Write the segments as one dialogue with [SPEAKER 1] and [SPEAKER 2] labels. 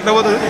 [SPEAKER 1] ఎట్లా పోతుంది?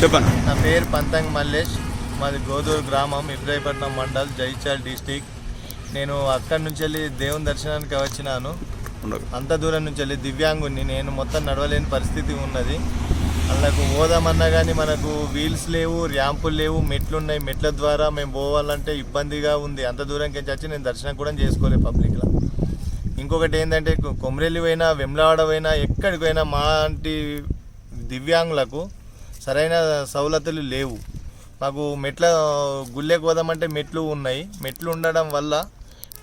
[SPEAKER 1] చెప్పండి.
[SPEAKER 2] నా పేరు పంతంగ్ మల్లేష్, మాది గోదూరు గ్రామం, ఇబ్రాహీపట్నం మండల్, జైచాల్ డిస్టిక్. నేను అక్కడి నుంచి వెళ్ళి దేవుని దర్శనానికి వచ్చినాను. అంత దూరం నుంచి వెళ్ళి దివ్యాంగుని, నేను మొత్తం నడవలేని పరిస్థితి ఉన్నది. అందుకు పోదామన్నా కానీ మనకు వీల్స్ లేవు, ర్యాంపులు లేవు, మెట్లు ఉన్నాయి. మెట్ల ద్వారా మేము పోవాలంటే ఇబ్బందిగా ఉంది. అంత దూరంకి వచ్చి నేను దర్శనం కూడా చేసుకోలేదు పబ్లిక్లో. ఇంకొకటి ఏంటంటే కొమరెల్లి పోయినా, వెమ్లవాడ పోయినా, ఎక్కడికి పోయినా మా లాంటి దివ్యాంగులకు సరైన సౌలతులు లేవు. మాకు గుళ్ళేకి పోదామంటే మెట్లు ఉన్నాయి. మెట్లు ఉండడం వల్ల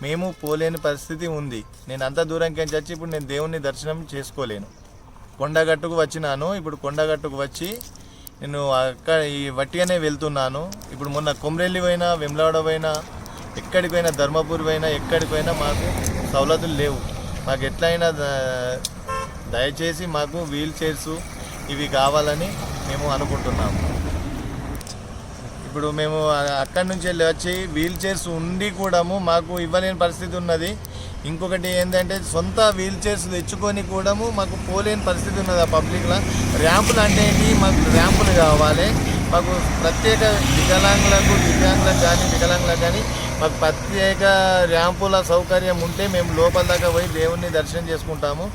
[SPEAKER 2] మేము పోలేని పరిస్థితి ఉంది. నేను అంత దూరంకి వచ్చి ఇప్పుడు నేను దేవుని దర్శనం చేసుకోలేను. కొండగట్టుకు వచ్చినాను. ఇప్పుడు కొండగట్టుకు వచ్చి నేను అక్కడ ఈ వట్టిగానే వెళ్తున్నాను. ఇప్పుడు మొన్న కొమరెల్లి పోయినా, వెమ్లవాడ పోయినా, ఎక్కడికి పోయినా, ధర్మపూర్ పోయినా, ఎక్కడికి పోయినా మాకు సౌలతులు లేవు. మాకు ఎట్లయినా దయచేసి మాకు వీల్ చైర్స్ ఇవి కావాలని మేము అనుకుంటున్నాము. ఇప్పుడు మేము అక్కడి నుంచి వెళ్ళి వచ్చి వీల్ చైర్స్ ఉండి కూడా మాకు ఇవ్వలేని పరిస్థితి ఉన్నది. ఇంకొకటి ఏంటంటే సొంత వీల్ చైర్స్ తెచ్చుకొని కూడా మాకు పోలేని పరిస్థితి ఉన్నది ఆ పబ్లిక్లో. ర్యాంపులు అంటే మాకు ర్యాంపులు కావాలి. మాకు ప్రత్యేక దివ్యాంగులకు కానీ మాకు ప్రత్యేక ర్యాంపుల సౌకర్యం ఉంటే మేము లోపల దాకా పోయి దేవుణ్ణి దర్శనం చేసుకుంటాము.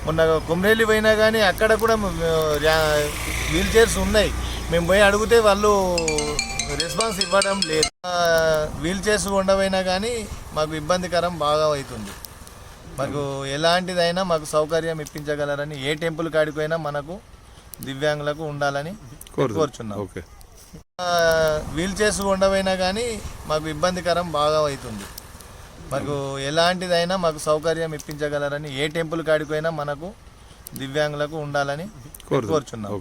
[SPEAKER 2] మొన్న కొమరేలి పోయినా కానీ అక్కడ కూడా వీల్ చైర్స్ ఉన్నాయి. మేము పోయి అడిగితే వాళ్ళు రెస్పాన్స్ ఇవ్వడం లేదు. వీల్ చైర్స్ ఉండవైనా కానీ మాకు ఇబ్బందికరం బాగా అవుతుంది. మాకు ఎలాంటిదైనా మాకు సౌకర్యం ఇప్పించగలరని, ఏ టెంపుల్ కాడిపోయినా మనకు దివ్యాంగులకు ఉండాలని కోరుచున్నాం. వీల్ చైర్స్ ఉండవైనా కానీ మాకు ఇబ్బందికరం బాగా అవుతుంది. మాకు ఎలాంటిదైనా మాకు సౌకర్యం ఇప్పించగలరని, ఏ టెంపుల్ కాడిపోయినా మనకు దివ్యాంగులకు ఉండాలని కోరుచున్నాం.